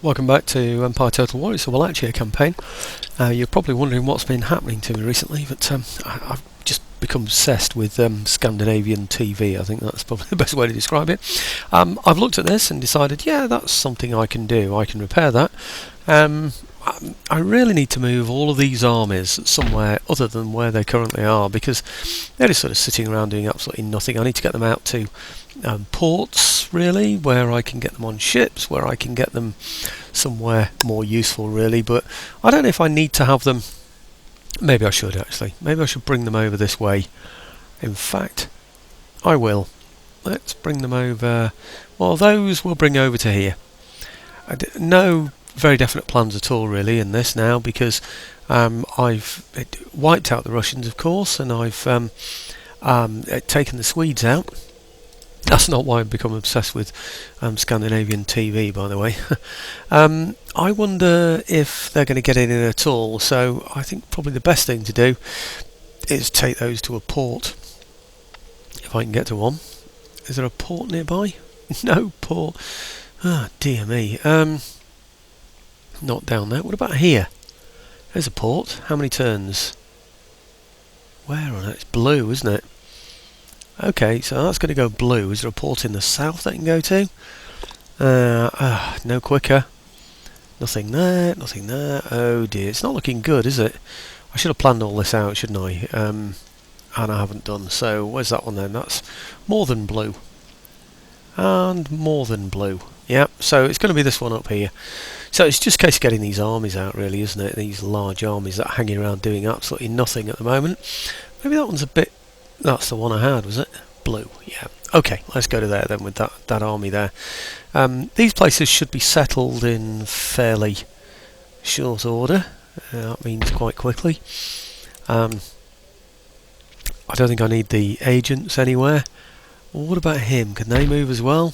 Welcome back to Empire Total War. It's a Wallachia campaign. You're probably wondering what's been happening to me recently, but I've just become obsessed with Scandinavian TV. I think that's probably the best way to describe it. I've looked at this and decided, yeah, that's something I can do. I can repair that. I really need to move all of these armies somewhere other than where they currently are, because they're just sort of sitting around doing absolutely nothing. I need to get them out to ports, really, where I can get them on ships, where I can get them somewhere more useful, really. But I don't know if I need to have them. Maybe I should, actually. Maybe I should bring them over this way. In fact, I will. Let's bring them over. Well, those we'll bring over to here. No very definite plans at all, really, in this now, because I've wiped out the Russians, of course, and I've taken the Swedes out. That's not why I've become obsessed with Scandinavian TV, by the way. I wonder if they're going to get in at all, so I think probably the best thing to do is take those to a port, if I can get to one. Is there a port nearby? No port. Ah, dear me. Not down there. What about here? There's a port. How many turns? Where on it? It's blue, isn't it? Okay, so that's going to go blue. Is there a port in the south that can go to? No quicker. Nothing there, nothing there. Oh dear, it's not looking good, is it? I should have planned all this out, shouldn't I? And I haven't done. So where's that one then? That's more than blue. And more than blue. Yeah, so it's going to be this one up here. So it's just a case of getting these armies out, really, isn't it? These large armies that are hanging around doing absolutely nothing at the moment. Maybe that one's a bit... That's the one I had, was it? Blue, yeah. Okay, let's go to there then with that army there. These places should be settled in fairly short order. That means quite quickly. I don't think I need the agents anywhere. Well, what about him? Can they move as well?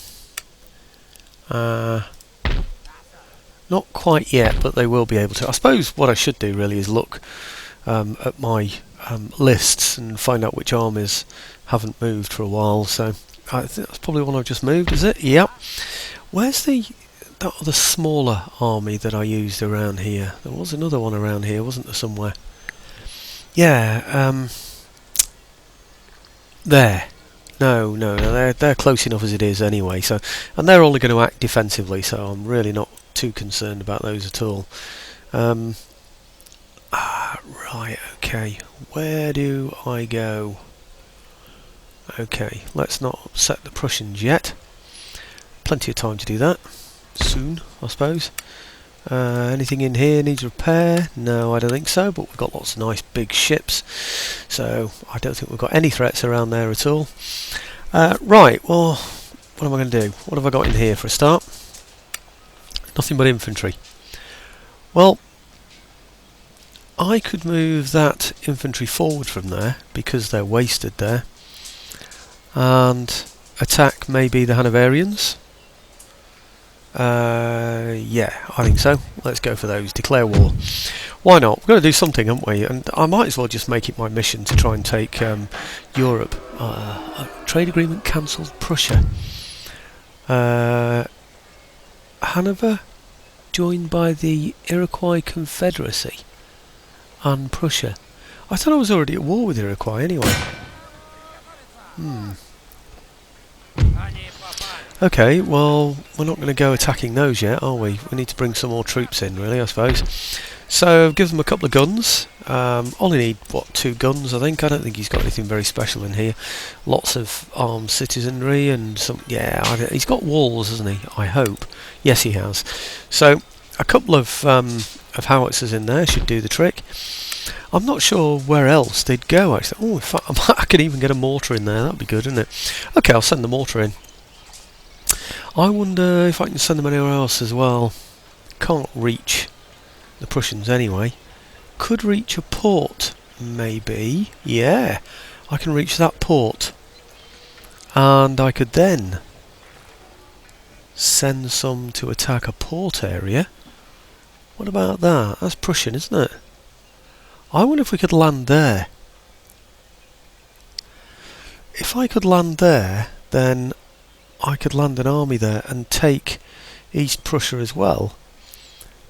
Not quite yet, but they will be able to. I suppose what I should do really is look at my lists and find out which armies haven't moved for a while. So I think that's probably one I've just moved, is it? Yep. Where's that other smaller army that I used around here? There was another one around here, wasn't there, somewhere? Yeah. There. No, they're close enough as it is anyway. So, and they're only going to act defensively, so I'm really not too concerned about those at all. Right, okay. Where do I go? Okay, let's not upset the Prussians yet. Plenty of time to do that. Soon, I suppose. Anything in here needs repair? No, I don't think so, but we've got lots of nice big ships, so I don't think we've got any threats around there at all. Right, well, what am I going to do? What have I got in here for a start? Nothing but infantry. Well, I could move that infantry forward from there, because they're wasted there, and attack maybe the Hanoverians. Yeah, I think so. Let's go for those. Declare war. Why not? We're going to do something, aren't we? And I might as well just make it my mission to try and take Europe. A trade agreement cancelled. Prussia. Hanover joined by the Iroquois Confederacy and Prussia. I thought I was already at war with Iroquois anyway. Okay, well, we're not going to go attacking those yet, are we? We need to bring some more troops in, really, I suppose. So, give them a couple of guns. Only need, what, 2 guns, I think? I don't think he's got anything very special in here. Lots of armed citizenry and some... Yeah, he's got walls, hasn't he? I hope. Yes, he has. So, a couple of howitzers in there should do the trick. I'm not sure where else they'd go, actually. Oh, in fact, I could even get a mortar in there. That'd be good, wouldn't it? Okay, I'll send the mortar in. I wonder if I can send them anywhere else as well. Can't reach the Prussians anyway. Could reach a port, maybe. Yeah, I can reach that port. And I could then send some to attack a port area. What about that? That's Prussian, isn't it? I wonder if we could land there. If I could land there, then I could land an army there and take East Prussia as well.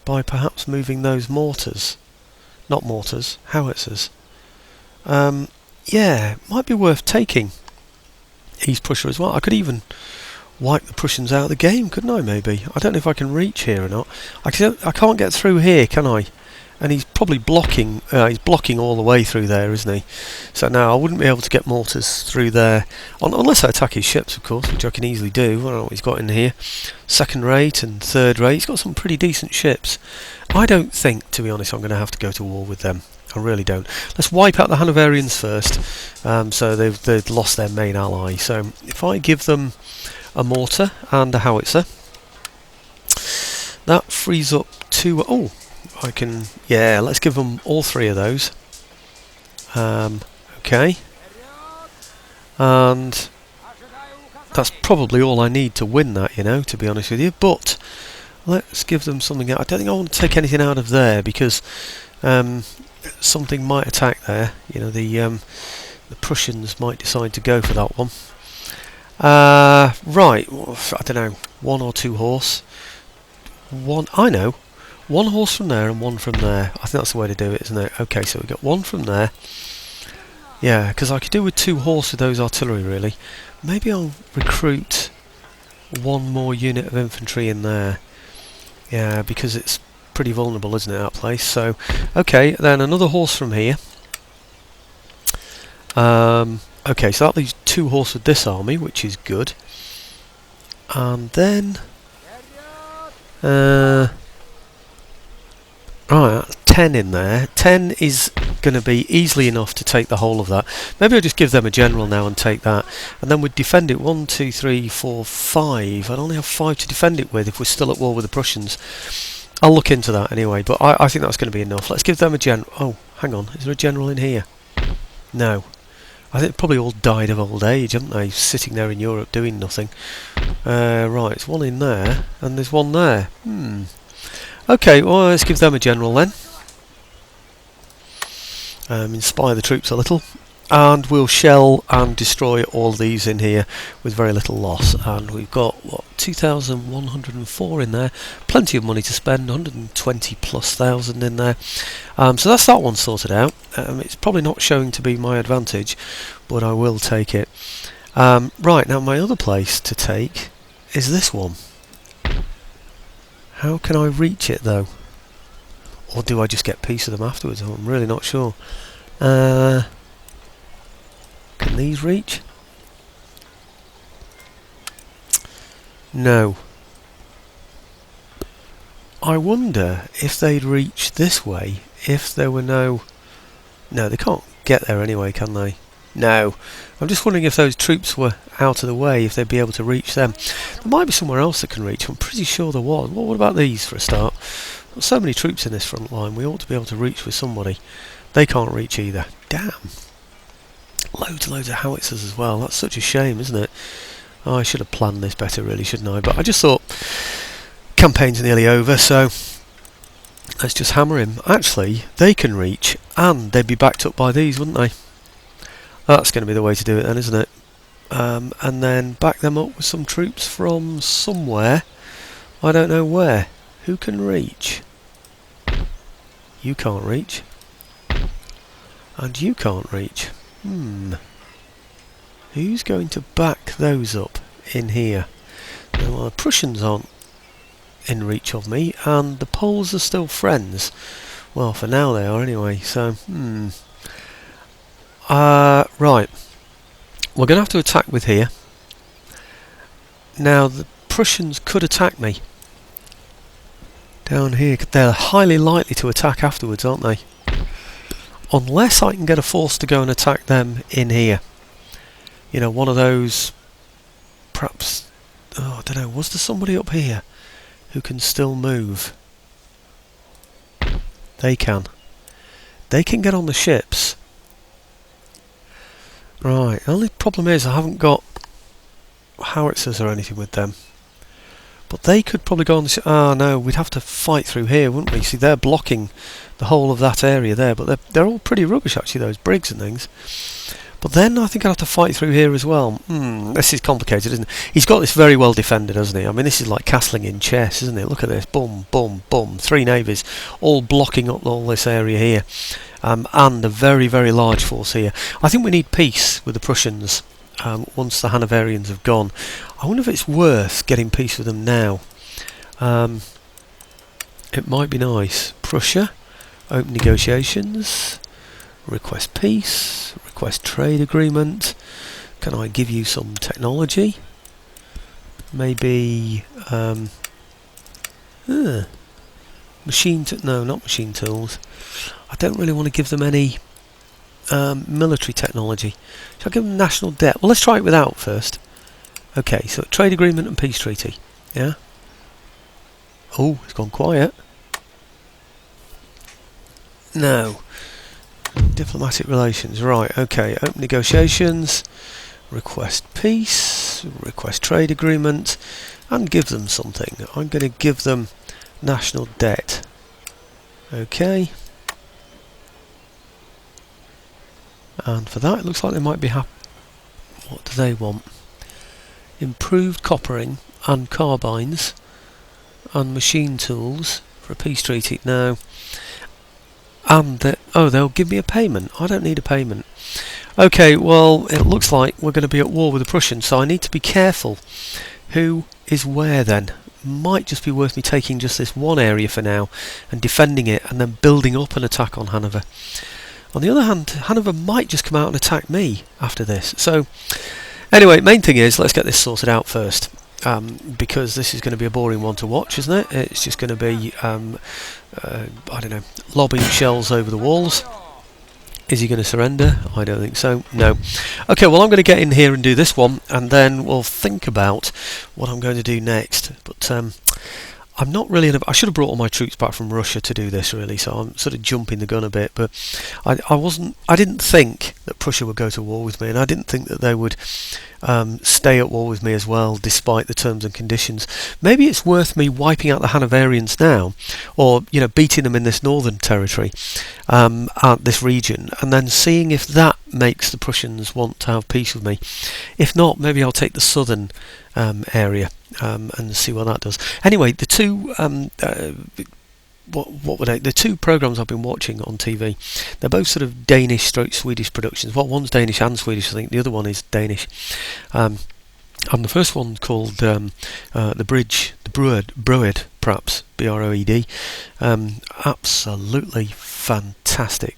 by perhaps moving those mortars. Not mortars, howitzers. Yeah, might be worth taking East Prussia as well. I could even wipe the Prussians out of the game, couldn't I, maybe? I don't know if I can reach here or not. I can't get through here, can I? And he's probably blocking, he's blocking all the way through there, isn't he? So now I wouldn't be able to get mortars through there, unless I attack his ships, of course, which I can easily do. I don't know what he's got in here. Second rate and third rate. He's got some pretty decent ships. I don't think, to be honest, I'm going to have to go to war with them. I really don't. Let's wipe out the Hanoverians first. So they've lost their main ally. So if I give them a mortar and a howitzer, that frees up two. Oh, I can. Yeah, let's give them all three of those. Okay, and that's probably all I need to win that, you know, to be honest with you. But let's give them something. I don't think I want to take anything out of there because something might attack there. You know, the Prussians might decide to go for that one. Right, I don't know, 1 or 2 horse. I know, 1 horse from there and 1 from there. I think that's the way to do it, isn't it? Okay, so we've got 1 from there. Yeah, because I could do with 2 horse with those artillery, really. Maybe I'll recruit 1 more unit of infantry in there. Yeah, because it's pretty vulnerable, isn't it, that place? So, okay, then another horse from here. Okay, so that leaves 2 horse with this army, which is good. And then right, 10 in there. 10 is going to be easily enough to take the whole of that. Maybe I'll just give them a general now and take that. And then we'd defend it 1, 2, 3, 4, 5. I'd only have 5 to defend it with if we're still at war with the Prussians. I'll look into that anyway, but I think that's going to be enough. Let's give them a general. Oh, hang on. Is there a general in here? No. I think they've probably all died of old age, haven't they? Sitting there in Europe doing nothing. Right, there's 1 in there, and there's 1 there. Okay, well, let's give them a general then. Inspire the troops a little. And we'll shell and destroy all these in here with very little loss. And we've got, what, 2,104 in there. Plenty of money to spend, 120 plus thousand in there. So that's that one sorted out. It's probably not showing to be my advantage, but I will take it. Right, now my other place to take is this one. How can I reach it, though? Or do I just get peace of them afterwards? I'm really not sure. Can these reach? No. I wonder if they'd reach this way if there were no... No, they can't get there anyway, can they? No. I'm just wondering if those troops were out of the way, if they'd be able to reach them. There might be somewhere else that can reach. I'm pretty sure there was. Well, what about these for a start? There's so many troops in this front line, we ought to be able to reach with somebody. They can't reach either. Damn. Loads and loads of howitzers as well. That's such a shame, isn't it? Oh, I should have planned this better, really, shouldn't I? But I just thought, campaign's nearly over, so let's just hammer him. Actually, they can reach, and they'd be backed up by these, wouldn't they? That's going to be the way to do it then, isn't it? And then back them up with some troops from somewhere. I don't know where. Who can reach? You can't reach. And you can't reach. Who's going to back those up in here? Well, the Prussians aren't in reach of me, and the Poles are still friends. Well, for now they are anyway, so... right. We're going to have to attack with here. Now, the Prussians could attack me. Down here. They're highly likely to attack afterwards, aren't they? Unless I can get a force to go and attack them in here. You know, one of those... Perhaps... Oh, I don't know. Was there somebody up here who can still move? They can. They can get on the ships. Right. The only problem is I haven't got howitzers or anything with them. But they could probably go on the... Ah, no, we'd have to fight through here, wouldn't we? See, they're blocking the whole of that area there, but they're all pretty rubbish, actually, those brigs and things. But then I think I'd have to fight through here as well. This is complicated, isn't it? He's got this very well defended, hasn't he? I mean, this is like castling in chess, isn't it? Look at this. Boom, boom, boom. 3 navies all blocking up all this area here. And a very, very large force here. I think we need peace with the Prussians once the Hanoverians have gone. I wonder if it's worth getting peace with them now. It might be nice. Prussia, open negotiations, request peace, request trade agreement. Can I give you some technology? Maybe machine no, not machine tools. I don't really want to give them any military technology. Shall I give them national debt? Well, let's try it without first. Okay, so trade agreement and peace treaty. Yeah. Oh, it's gone quiet. No. Diplomatic relations. Right, okay. Open negotiations. Request peace. Request trade agreement. And give them something. I'm going to give them national debt. Okay. And for that, it looks like they might be happy. What do they want? Improved coppering and carbines and machine tools for a peace treaty. No. And they'll give me a payment. I don't need a payment. Okay, well, it looks like we're going to be at war with the Prussians, so I need to be careful who is where then. Might just be worth me taking just this one area for now and defending it and then building up an attack on Hanover. On the other hand, Hanover might just come out and attack me after this. So anyway, main thing is, let's get this sorted out first. Because this is going to be a boring one to watch, isn't it? It's just going to be, I don't know, lobbing shells over the walls. Is he going to surrender? I don't think so. No. Okay, well, I'm going to get in here and do this one, and then we'll think about what I'm going to do next. But I'm not really I should have brought all my troops back from Russia to do this, really, so I'm sort of jumping the gun a bit. But I didn't think that Prussia would go to war with me, and I didn't think that they would stay at war with me as well, despite the terms and conditions. Maybe it's worth me wiping out the Hanoverians now, or beating them in this northern territory, this region, and then seeing if that makes the Prussians want to have peace with me. If not, maybe I'll take the southern area and see what that does. Anyway, the two the two programs I've been watching on TV, they're both sort of Danish stroke Swedish productions. Well, one's Danish and Swedish, I think. The other one is Danish. And the first one called The Bridge, the Broed, perhaps, Broed. Absolutely fantastic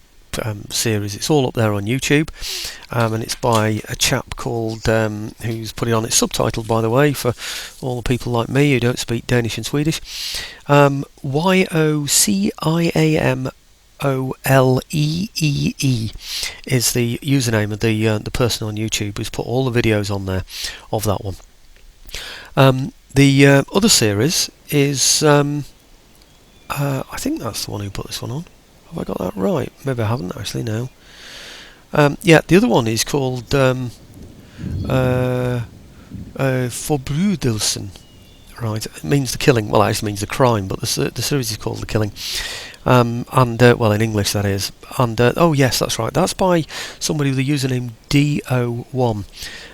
series. It's all up there on YouTube, and it's by a chap called who's put it on. It's subtitled, by the way, for all the people like me who don't speak Danish and Swedish. YOCIAMOLEEE is the username of the person on YouTube who's put all the videos on there of that one. The other series is I think that's the one who put this one on. Have I got that right? Maybe I haven't actually, no. Yeah, the other one is called Forbrydelsen. Right, it means the killing. Well, it actually means the crime, but the series is called The Killing. Well, in English that is. And oh yes, that's right. That's by somebody with the username DO1.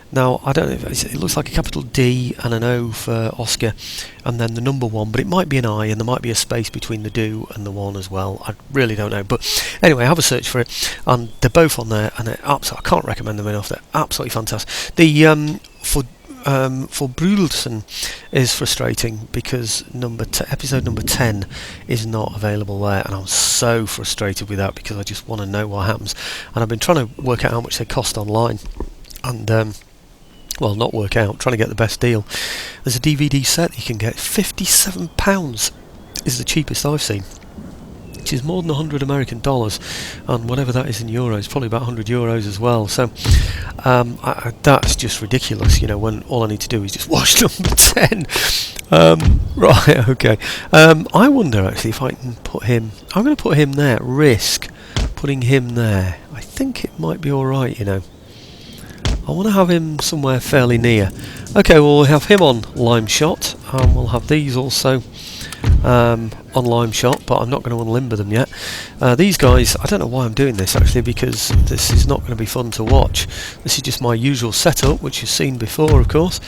Now, I don't know if it looks like a capital D and an O for Oscar, and then the number 1, but it might be an I, and there might be a space between the do and the 1 as well. I really don't know. But anyway, have a search for it, and they're both on there, and they're absolutely, I can't recommend them enough. They're absolutely fantastic. The for Brulsen is frustrating because episode number 10 is not available there, and I'm so frustrated with that because I just want to know what happens, and I've been trying to work out how much they cost online, and well, not work out, trying to get the best deal. There's a DVD set you can get. £57 is the cheapest I've seen, which is more than $100 American, and whatever that is in euros, probably about €100 as well. So that's just ridiculous, when all I need to do is just watch number 10. Right, okay. I wonder actually if I can put him. I'm going to put him there. Risk putting him there. I think it might be alright, I want to have him somewhere fairly near. Okay, well, we'll have him on Lime Shot, and we'll have these also on lime shot, but I'm not going to unlimber them yet. These guys, I don't know why I'm doing this actually, because this is not going to be fun to watch. This is just my usual setup, which you've seen before, of course.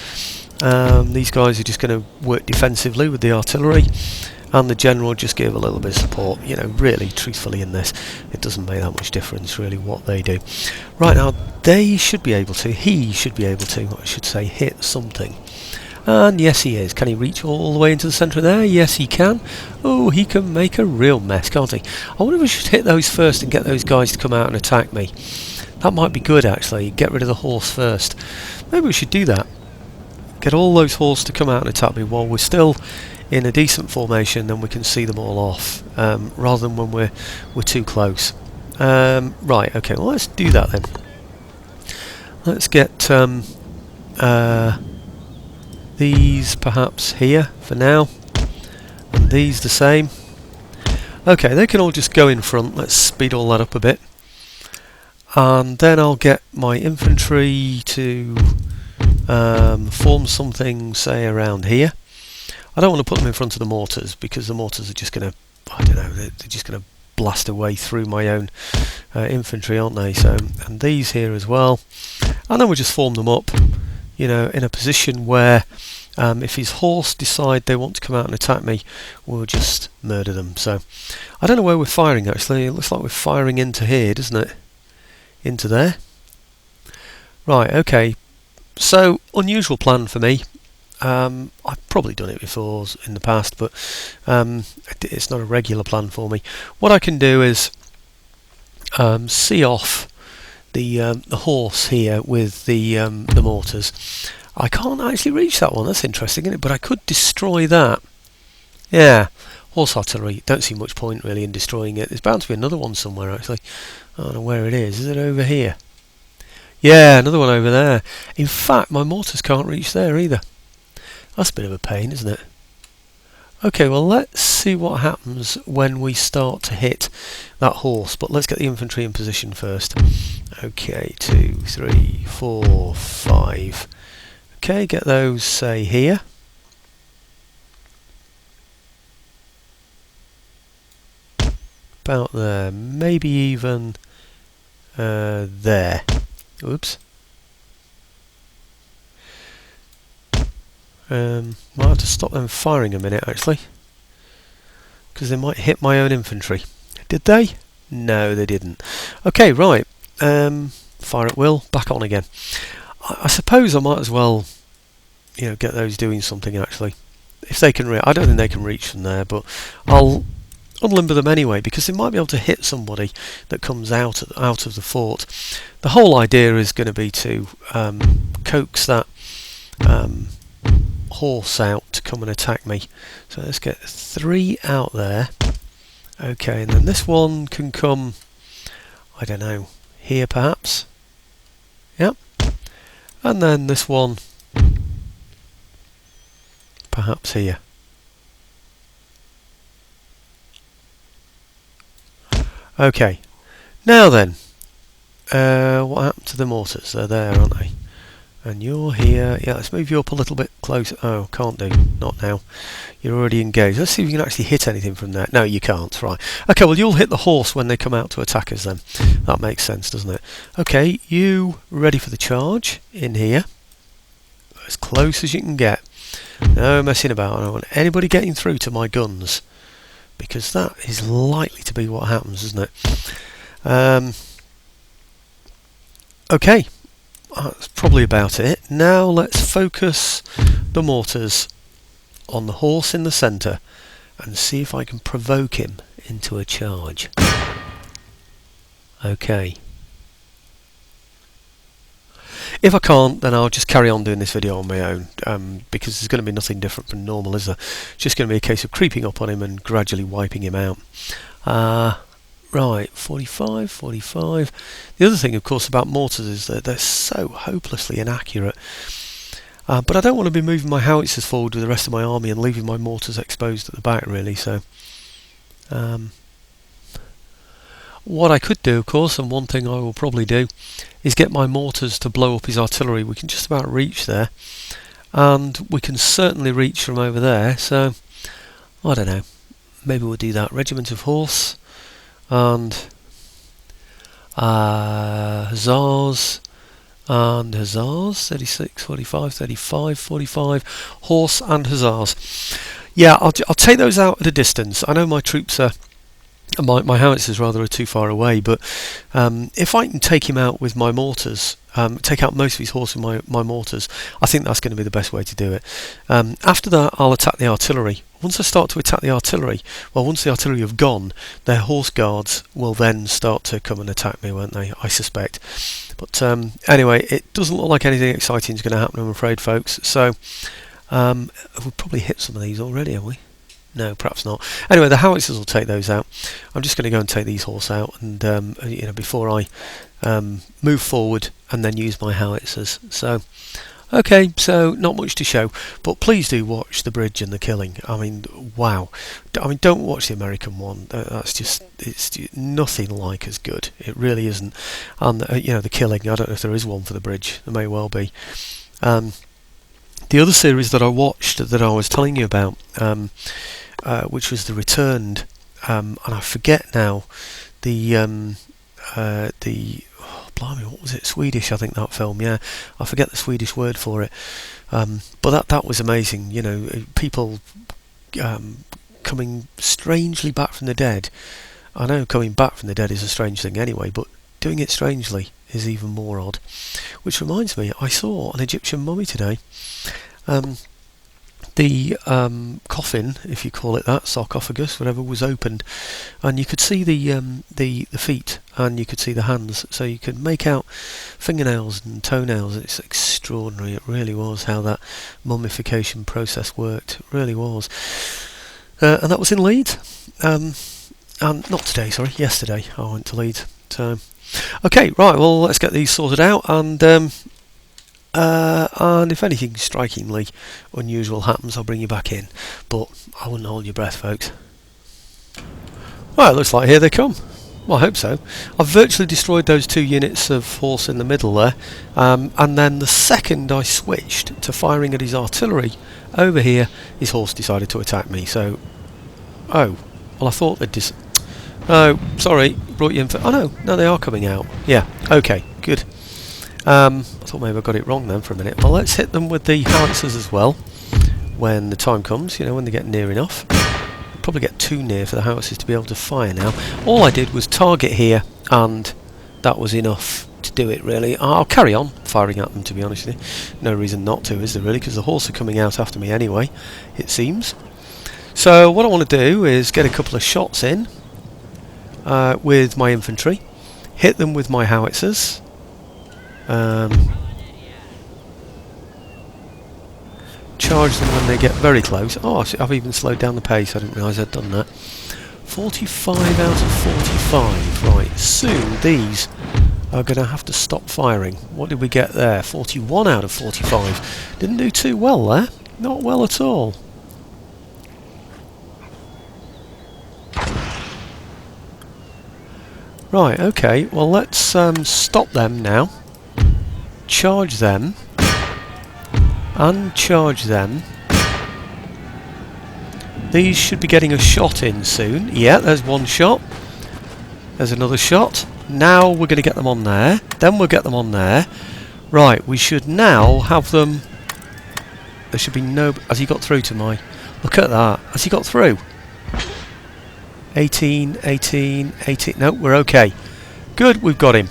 These guys are just going to work defensively with the artillery, and the general just give a little bit of support. You know, really, truthfully, in this, it doesn't make that much difference really what they do. Right, now they should be able to, he should be able to, I should say, hit something. And yes, he is. Can he reach all the way into the centre of there? Yes, he can. Oh, he can make a real mess, can't he? I wonder if we should hit those first and get those guys to come out and attack me. That might be good, actually. Get rid of the horse first. Maybe we should do that. Get all those horse to come out and attack me while we're still in a decent formation, then we can see them all off, rather than when we're too close. Right, okay, well let's do that then. Let's get these perhaps here for now, and these the same. Okay, they can all just go in front. Let's speed all that up a bit, and then I'll get my infantry to form something, say, around here. I don't want to put them in front of the mortars, because the mortars are just going to, I don't know, they're just going to blast away through my own infantry, aren't they? So, and these here as well, and then we'll just form them up, you know, in a position where if his horse decide they want to come out and attack me, we'll just murder them. So I don't know where we're firing actually. It looks like we're firing into here, doesn't it? Into there. Right, okay. So unusual plan for me. I've probably done it before in the past, but it's not a regular plan for me. What I can do is see off the horse here with the mortars. I can't actually reach that one. That's interesting, isn't it? But I could destroy that. Yeah, horse artillery. Don't see much point really in destroying it. There's bound to be another one somewhere actually. I don't know where it is. Is it over here? Yeah, another one over there. In fact, my mortars can't reach there either. That's a bit of a pain, isn't it? Okay, well let's see what happens when we start to hit that horse, but let's get the infantry in position first. Okay, 2, 3, 4, 5. Okay, get those, say, here. About there, maybe even there. Oops. Might have to stop them firing a minute actually, because they might hit my own infantry. Did they? No, they didn't. Okay, right. Fire at will. Back on again. I suppose I might as well, you know, get those doing something actually. If they can, I don't think they can reach from there, but I'll unlimber them anyway, because they might be able to hit somebody that comes out of the fort. The whole idea is going to be to coax that horse out to come and attack me. So let's get 3 out there. Okay, and then this one can come, I don't know, here perhaps. Yep. And then this one perhaps here. Okay, now then, what happened to the mortars? They're there, aren't they? And you're here. Yeah, let's move you up a little bit closer. Oh, can't do. Not now. You're already engaged. Let's see if you can actually hit anything from there. No, you can't. Right. Okay, well, you'll hit the horse when they come out to attack us then. That makes sense, doesn't it? Okay, you ready for the charge in here. As close as you can get. No messing about. I don't want anybody getting through to my guns, because that is likely to be what happens, isn't it? Okay. That's probably about it. Now let's focus the mortars on the horse in the centre and see if I can provoke him into a charge. Okay. If I can't, then I'll just carry on doing this video on my own, because there's going to be nothing different from normal, is there? It's just going to be a case of creeping up on him and gradually wiping him out. Right, 45, 45. The other thing, of course, about mortars is that they're so hopelessly inaccurate. But I don't want to be moving my howitzers forward with the rest of my army and leaving my mortars exposed at the back, really. So, what I could do, of course, and one thing I will probably do, is get my mortars to blow up his artillery. We can just about reach there, and we can certainly reach from over there. So, I don't know. Maybe we'll do that. Regiment of horse and hussars and hussars. 36, 45, 35, 45. Horse and hussars. Yeah, I'll take those out at a distance. I know my troops are. My howitzers rather are too far away, but if I can take him out with my mortars, take out most of his horse with my mortars, I think that's going to be the best way to do it. After that, I'll attack the artillery. Once I start to attack the artillery, well, once the artillery have gone, their horse guards will then start to come and attack me, won't they? I suspect. But anyway, it doesn't look like anything exciting is going to happen, I'm afraid, folks. So we've probably hit some of these already, have we? No, perhaps not. Anyway, the howitzers will take those out. I'm just going to go and take these horse out, and before I move forward and then use my howitzers. So, okay, so not much to show, but please do watch the bridge and the killing. I mean, wow. I mean, don't watch the American one. It's nothing like as good. It really isn't. And the killing. I don't know if there is one for the bridge. There may well be. The other series that I watched that I was telling you about, which was The Returned, and I forget now blimey, what was it? Swedish, I think, that film. Yeah, I forget the Swedish word for it. But that was amazing. People coming strangely back from the dead. I know coming back from the dead is a strange thing anyway, but doing it strangely is even more odd. Which reminds me, I saw an Egyptian mummy today. The coffin, if you call it that, sarcophagus, whatever, was opened, and you could see the feet, and you could see the hands, so you could make out fingernails and toenails. It's extraordinary. It really was how that mummification process worked. It really was. And that was in Leeds. And not today, sorry, yesterday I went to Leeds. So, okay, right, well, let's get these sorted out, and if anything strikingly unusual happens, I'll bring you back in. But I wouldn't hold your breath, folks. Well, it looks like here they come. Well, I hope so. I've virtually destroyed those 2 units of horse in the middle there, and then the second I switched to firing at his artillery over here, his horse decided to attack me. So, oh, well, I thought they'd oh, sorry, brought you in for... Oh, no, they are coming out. Yeah, okay, good. I thought maybe I got it wrong then for a minute. Well, let's hit them with the howitzers as well when the time comes, when they get near enough. They'll probably get too near for the howitzers to be able to fire now. All I did was target here, and that was enough to do it, really. I'll carry on firing at them, to be honest with you. No reason not to, is there, really? Because the horse are coming out after me anyway, it seems. So what I want to do is get a couple of shots in with my infantry, hit them with my howitzers. Charge them when they get very close. Oh, I've even slowed down the pace. I didn't realise I'd done that. 45 out of 45. Right, soon these are going to have to stop firing. What did we get there? 41 out of 45. Didn't do too well there. Not well at all. Right, okay. Well, let's stop them now. Charge them, and charge them. These should be getting a shot in soon. Yeah, there's one shot. There's another shot. Now we're going to get them on there. Then we'll get them on there. Right, we should now have them... There should be no... Has he got through to my... Look at that. Has he got through? 18, 18, 18... No, we're okay. Good, we've got him.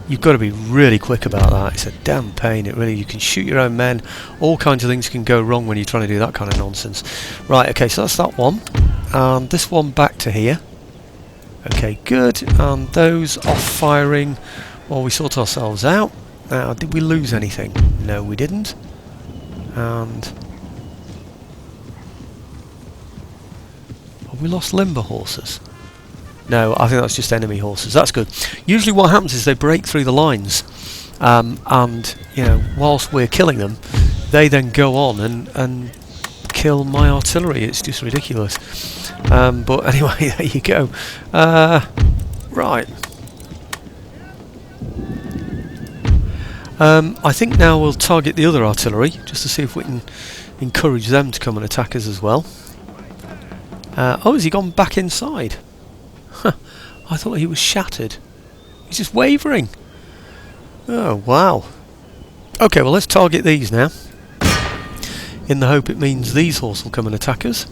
You've got to be really quick about that. It's a damn pain. It really, you can shoot your own men. All kinds of things can go wrong when you're trying to do that kind of nonsense. Right, okay, so that's that one. And this one back to here. Okay, good. And those off firing while we sort ourselves out. Now, did we lose anything? No, we didn't. And... have we lost limber horses? No, I think that's just enemy horses. That's good. Usually what happens is they break through the lines, and whilst we're killing them, they then go on and kill my artillery. It's just ridiculous. But anyway, there you go. Right. I think now we'll target the other artillery, just to see if we can encourage them to come and attack us as well. Oh, has he gone back inside? Huh, I thought he was shattered. He's just wavering. Oh, wow. Okay, well, let's target these now, in the hope it means these horses will come and attack us.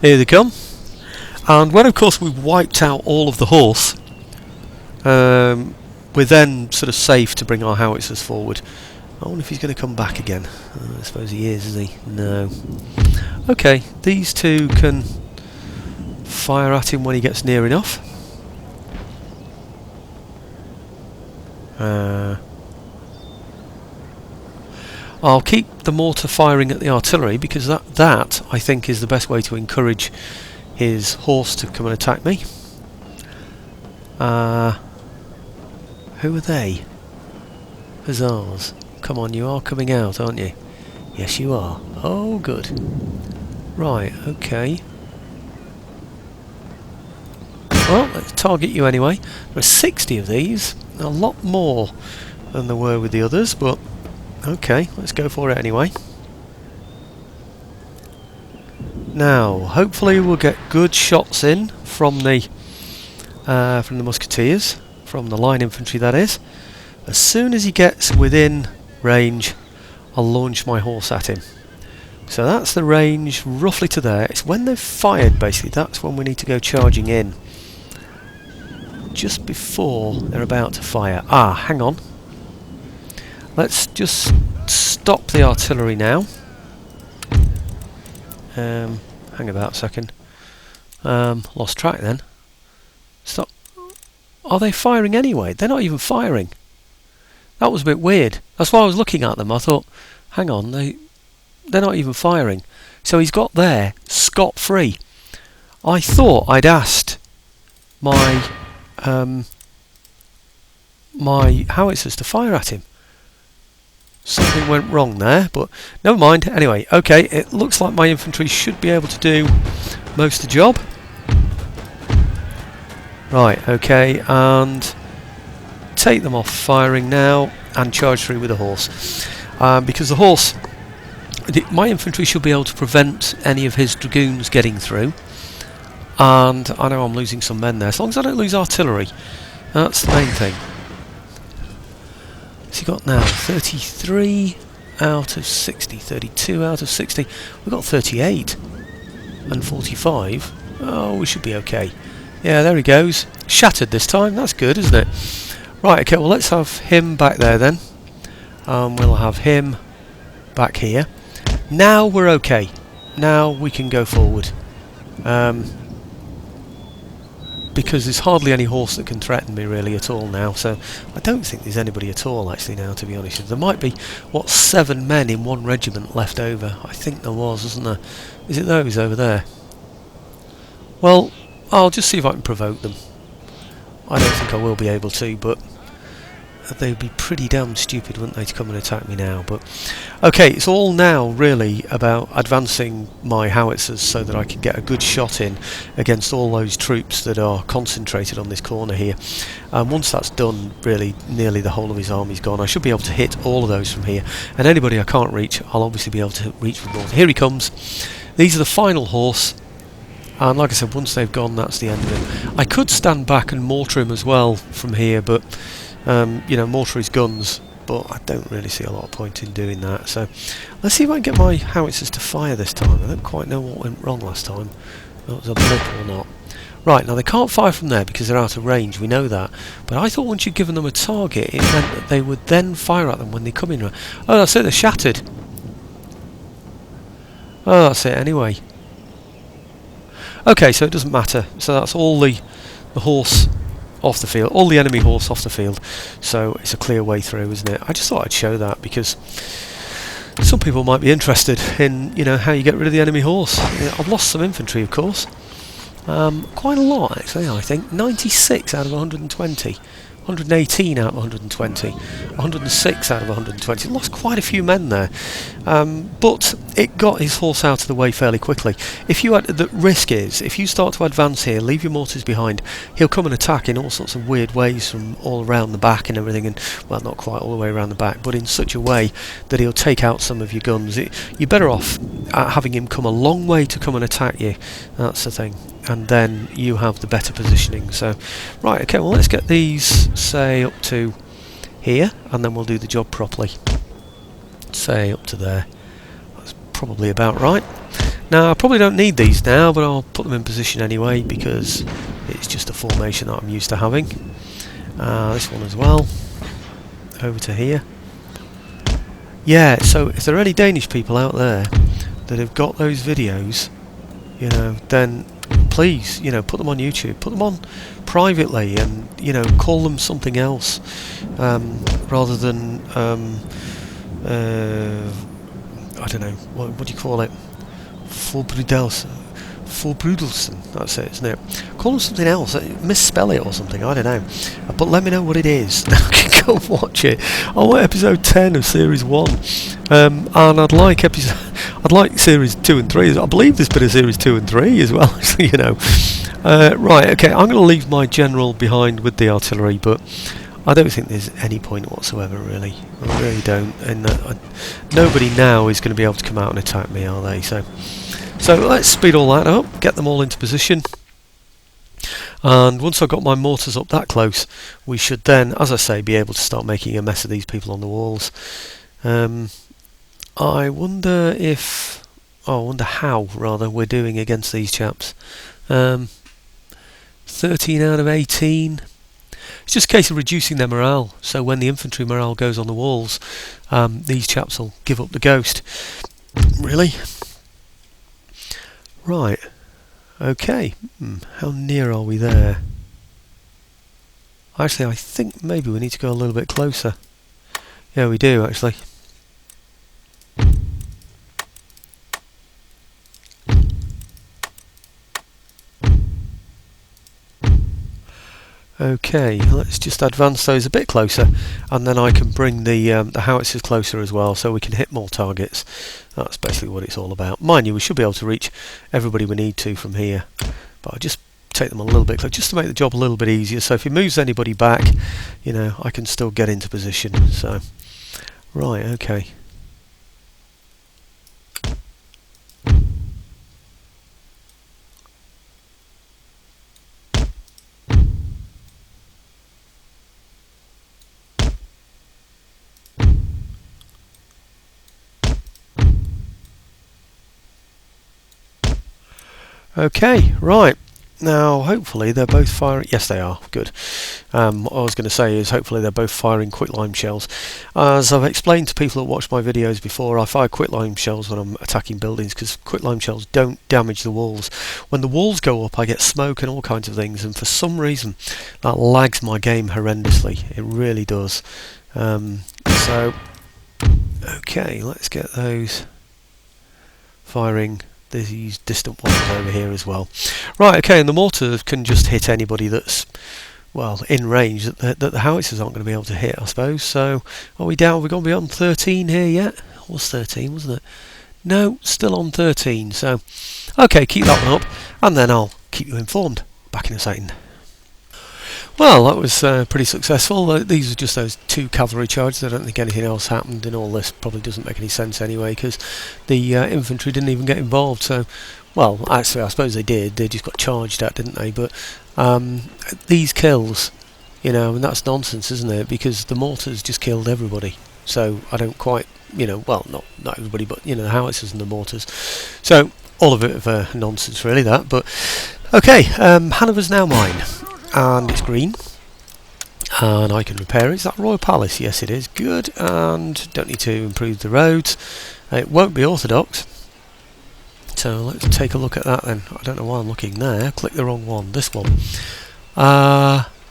Here they come. And when, of course, we've wiped out all of the horse, we're then sort of safe to bring our howitzers forward. I wonder if he's going to come back again. I suppose he is he? No. Okay, these two can fire at him when he gets near enough. I'll keep the mortar firing at the artillery because that I think is the best way to encourage his horse to come and attack me. Who are they? Hussars. Come on, you are coming out, aren't you? Yes, you are. Oh, good. Right, okay. Well, let's target you anyway. There are 60 of these. A lot more than there were with the others, but okay, let's go for it anyway. Now, hopefully we'll get good shots in from the musketeers, from the line infantry that is. As soon as he gets within range, I'll launch my horse at him. So that's the range roughly to there. It's when they've fired, basically, that's when we need to go charging in. Just before they're about to fire. Ah, hang on. Let's just stop the artillery now. Hang about a second. Lost track then. Stop. Are they firing anyway? They're not even firing. That was a bit weird. That's why I was looking at them. I thought, hang on, they're not even firing. So he's got there scot-free. I thought I'd asked my my howitzers to fire at him. Something went wrong there, but never mind. Anyway, okay, it looks like my infantry should be able to do most of the job. Right, okay, and take them off firing now and charge through with the horse. Because the horse, my infantry should be able to prevent any of his dragoons getting through. And I know I'm losing some men there, as long as I don't lose artillery. That's the main thing. What's he got now? 33 out of 60, 32 out of 60. We've got 38 and 45. Oh, we should be okay. Yeah, there he goes. Shattered this time. That's good, isn't it? Right, okay, well, let's have him back there then. We'll have him back here. Now we're okay. Now we can go forward. Because there's hardly any horse that can threaten me really at all now, so I don't think there's anybody at all actually now, to be honest. There might be, what, 7 men in one regiment left over. I think there was, wasn't there? Is it those over there? Well, I'll just see if I can provoke them. I don't think I will be able to, but they'd be pretty damn stupid, wouldn't they, to come and attack me now. But okay, it's all now really about advancing my howitzers so that I can get a good shot in against all those troops that are concentrated on this corner here. And once that's done, really nearly the whole of his army's gone. I should be able to hit all of those from here, and anybody I can't reach, I'll obviously be able to reach from north. Here he comes. These are the final horse. And like I said, once they've gone, that's the end of him. I could stand back and mortar him as well from here, but you know, mortar his guns, but I don't really see a lot of point in doing that. So let's see if I can get my howitzers to fire this time. I don't quite know what went wrong last time. That was a blip or not. Right, now they can't fire from there because they're out of range, we know that. But I thought once you'd given them a target, it meant that they would then fire at them when they come in. Oh, that's it, they're shattered. Oh, that's it anyway. Okay, so it doesn't matter. So that's all the horse off the field, all the enemy horse off the field. So it's a clear way through, isn't it? I just thought I'd show that because some people might be interested in, you know, how you get rid of the enemy horse. Yeah, I've lost some infantry, of course. Quite a lot, actually, I think. 96 out of 120. 118 out of 120, 106 out of 120. Lost quite a few men there, but it got his horse out of the way fairly quickly. If you the risk is, if you start to advance here, leave your mortars behind, he'll come and attack in all sorts of weird ways from all around the back and everything, and well, not quite all the way around the back, but in such a way that he'll take out some of your guns. You're better off having him come a long way to come and attack you. That's the thing. And then you have the better positioning. So, right, okay, well, let's get these, say, up to here, and then we'll do the job properly. Say, up to there. That's probably about right. Now, I probably don't need these now, but I'll put them in position anyway, because it's just a formation that I'm used to having. This one as well. Over to here. Yeah, so if there are any Danish people out there that have got those videos, you know, then please, you know, put them on YouTube, put them on privately, and, you know, call them something else, rather than I don't know, what do you call it? Forbrudelsen, that's it, isn't it? Call them something else, misspell it or something, I don't know. But let me know what it is. I can go watch it. I want episode 10 of series 1, and I'd like series 2 and 3. I believe there's been a series 2 and 3 as well, you know. Right, okay, I'm going to leave my general behind with the artillery, but I don't think there's any point whatsoever, really. I really don't. And nobody now is going to be able to come out and attack me, are they? So let's speed all that up, get them all into position, and once I've got my mortars up that close, we should then, as I say, be able to start making a mess of these people on the walls. I wonder how rather we're doing against these chaps. 13 out of 18. It's just a case of reducing their morale, so when the infantry morale goes on the walls, these chaps will give up the ghost. Really? Right, okay, how near are we there? Actually, I think maybe we need to go a little bit closer. Yeah, we do, actually. Okay, let's just advance those a bit closer, and then I can bring the howitzers closer as well, so we can hit more targets. That's basically what it's all about. Mind you, we should be able to reach everybody we need to from here, but I'll just take them a little bit closer, just to make the job a little bit easier, so if he moves anybody back, you know, I can still get into position. So, right, okay. Okay, right. Now, hopefully they're both firing... Yes, they are. Good. What I was going to say is hopefully they're both firing quicklime shells. As I've explained to people that watch my videos before, I fire quicklime shells when I'm attacking buildings because quicklime shells don't damage the walls. When the walls go up, I get smoke and all kinds of things, and for some reason that lags my game horrendously. It really does. So, okay, let's get those firing these distant ones over here as well. Right, okay, and the mortar can just hit anybody that's, well, in range that the howitzers aren't going to be able to hit, I suppose. So, are we down? We've gone beyond 13 here yet? It was 13, wasn't it? No, still on 13. So, okay, keep that one up, and then I'll keep you informed. Back in a second. Well, that was pretty successful. These are just those 2 cavalry charges. I don't think anything else happened, and all this probably doesn't make any sense anyway, because the infantry didn't even get involved. So, well, actually, I suppose they did. They just got charged at, didn't they? But these kills, you know, and that's nonsense, isn't it? Because the mortars just killed everybody. So I don't quite, you know, well, not everybody, but, you know, the howitzers and the mortars. So all of it of nonsense, really, that. But okay, Hanover's now mine. And it's green, and I can repair it. Is that Royal Palace? Yes, it is. Good. And don't need to improve the roads. It won't be orthodox, so let's take a look at that then. I don't know why I'm looking there. Click the wrong one. This one.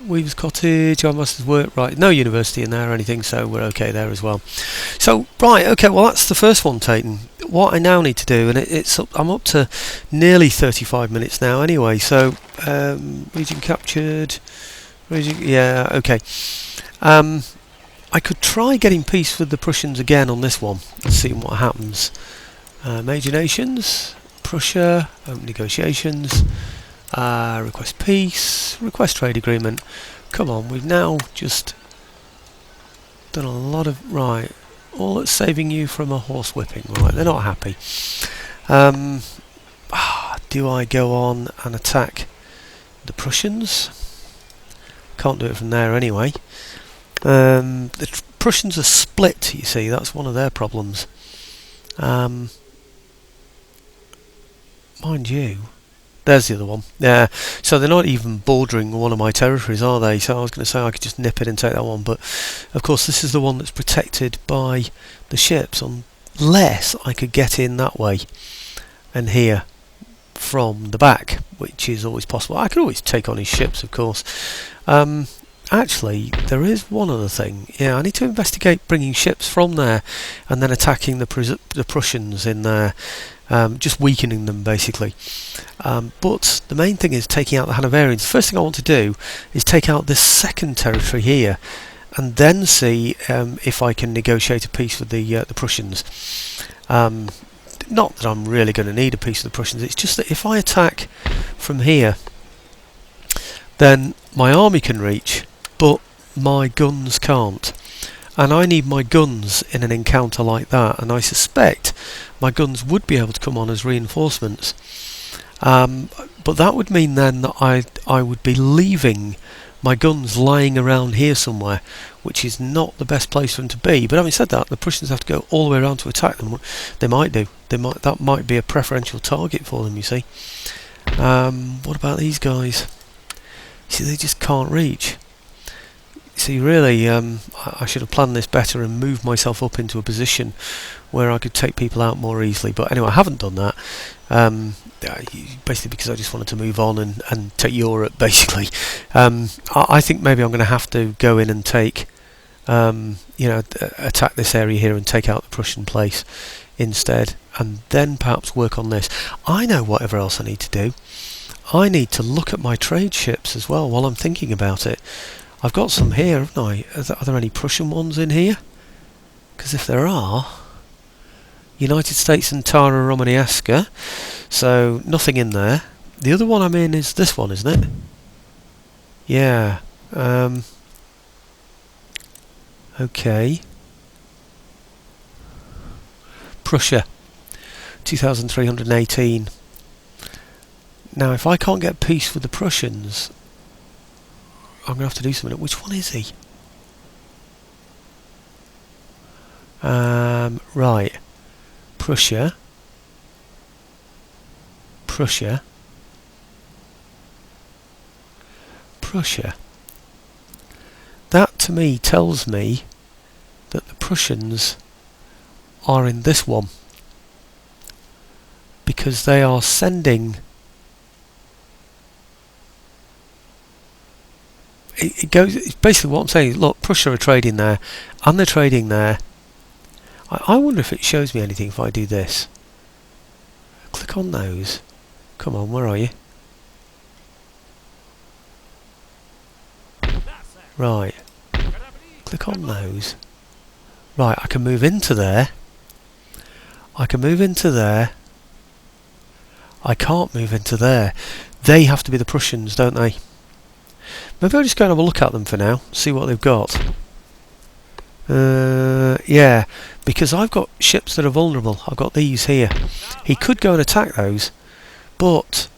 Weaver's Cottage, our master's work. Right, no university in there or anything, so we're okay there as well. So, right, okay, well that's the first one taken. What I now need to do, and I'm up to nearly 35 minutes now anyway, so region captured, Yeah, okay. I could try getting peace with the Prussians again on this one and see what happens. Major nations, Prussia, open negotiations, request peace, request trade agreement. Come on, we've now just done a lot of... Right, all that's saving you from a horse whipping. Right, they're not happy. Do I go on and attack the Prussians? Can't do it from there anyway. The Prussians are split, you see, that's one of their problems. Mind you, there's the other one. Yeah, so they're not even bordering one of my territories, are they? So I was going to say I could just nip it and take that one, but of course this is the one that's protected by the ships, unless I could get in that way and here from the back, which is always possible. I could always take on his ships, of course. Actually, there is one other thing. Yeah, I need to investigate bringing ships from there and then attacking the Prussians in there, just weakening them basically. But the main thing is taking out the Hanoverians. The first thing I want to do is take out this second territory here and then see if I can negotiate a peace with the Prussians. Not that I'm really going to need a peace with the Prussians, it's just that if I attack from here, then my army can reach, but my guns can't. And I need my guns in an encounter like that, and I suspect my guns would be able to come on as reinforcements. But that would mean then that I would be leaving my guns lying around here somewhere, which is not the best place for them to be. But having said that, the Prussians have to go all the way around to attack them. They might do. That might be a preferential target for them, you see. What about these guys? See, they just can't reach. See, really, I should have planned this better and moved myself up into a position where I could take people out more easily. But anyway, I haven't done that. Basically because I just wanted to move on and take Europe, basically. I think maybe I'm going to have to go in and take, attack this area here and take out the Prussian place instead, and then perhaps work on this. I know whatever else I need to do. I need to look at my trade ships as well while I'm thinking about it. I've got some here, haven't I? Are there any Prussian ones in here? Because if there are, United States and Tara Romaneasca, so nothing in there. The other one I'm in is this one, isn't it? Yeah. Okay. Prussia, 2,318. Now, if I can't get peace with the Prussians, I'm going to have to do something. Which one is he? Right. Prussia. Prussia. Prussia. That to me tells me that the Prussians are in this one, because they are sending... It goes. Basically what I'm saying is, look, Prussia are trading there, and they're trading there. I wonder if it shows me anything if I do this. Click on those. Come on, where are you? Right. Click on those. Right, I can move into there. I can move into there. I can't move into there. They have to be the Prussians, don't they? Maybe I'll just go and have a look at them for now, see what they've got. Yeah, because I've got ships that are vulnerable. I've got these here. He could go and attack those, but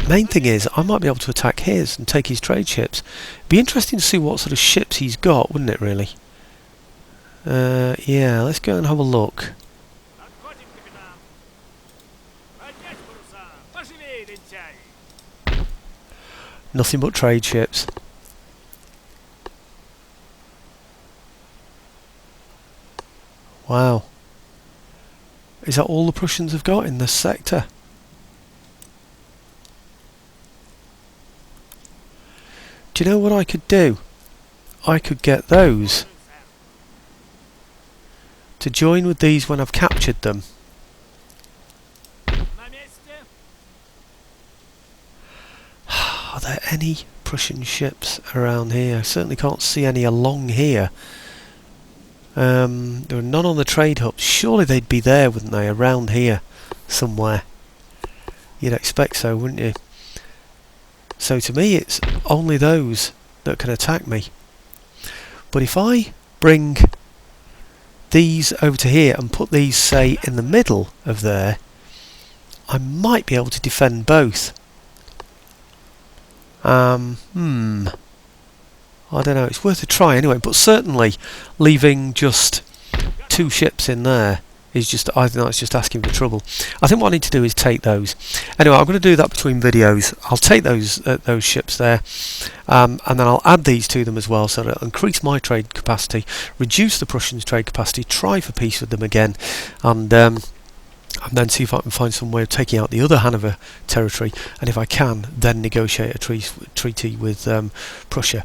main thing is I might be able to attack his and take his trade ships. Be interesting to see what sort of ships he's got, wouldn't it really? Yeah, let's go and have a look. Nothing but trade ships. Wow. Is that all the Prussians have got in this sector? Do you know what I could do? I could get those to join with these when I've captured them. Are there any Prussian ships around here. I certainly can't see any along here. There are none on the trade hubs. Surely they'd be there, wouldn't they? Around here somewhere. You'd expect so, wouldn't you? So to me it's only those that can attack me. But if I bring these over to here and put these, say, in the middle of there, I might be able to defend both. I don't know, it's worth a try anyway, but certainly leaving just 2 ships in there is just, I think that's just asking for trouble. I think what I need to do is take those. Anyway, I'm going to do that between videos. I'll take those ships there, and then I'll add these to them as well, so that I'll increase my trade capacity, reduce the Prussians' trade capacity, try for peace with them again, and then see if I can find some way of taking out the other Hanover territory, and if I can, then negotiate a treaty with Prussia.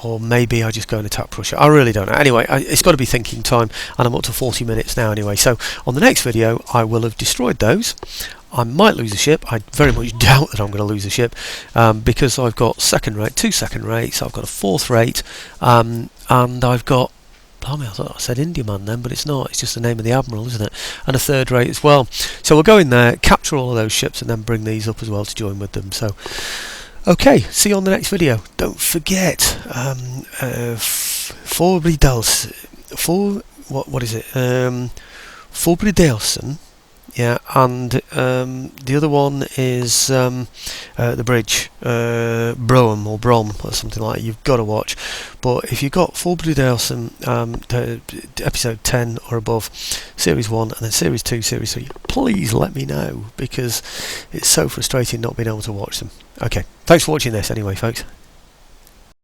Or maybe I just go and attack Prussia. I really don't know. Anyway, it's got to be thinking time, and I'm up to 40 minutes now anyway. So on the next video I will have destroyed those. I might lose a ship. I very much doubt that I'm going to lose a ship, because I've got 2 second rates, I've got a 4th rate, and I've got, blimey, I thought I said Indiaman then, but it's not, it's just the name of the admiral, isn't it? And a 3rd rate as well. So we'll go in there, capture all of those ships, and then bring these up as well to join with them. So okay, see you on the next video. Don't forget, Forbridelsen, yeah, and the other one is the bridge, Brougham or Brom or something like that. You've got to watch. But if you've got Forbridelsen, episode 10 or above, series 1 and then series 2, series 3, please let me know, because it's so frustrating not being able to watch them. Okay, thanks for watching this anyway, folks.